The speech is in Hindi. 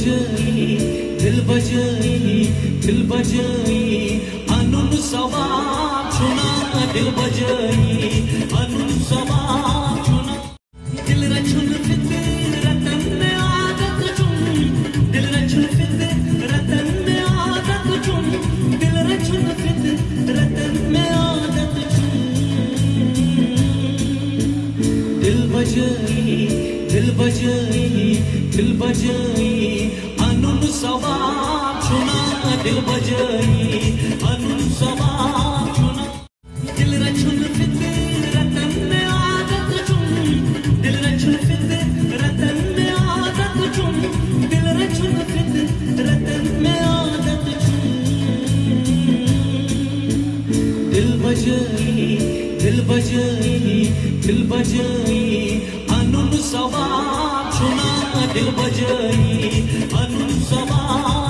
बजई दिल बजई अनुन सवाब चुना दिल बजई अनुन सवाब चुना दिल रचुन फितरतन में आदत चुन दिल रचुन फितरतन में आदत चुन दिल रचुन फितरतन में आदत चुन दिल बजई अनुन सवाब चुना दिल बजई अनुन सवाब चुना दिल रचुन फितरतन में आदत चुन दिल रचुन फितरतन में आदत चुन दिल रचुन फितरतन में आदत चुन दिल बजई अनुन सवाब चुना दिल बजई अनुन सवाब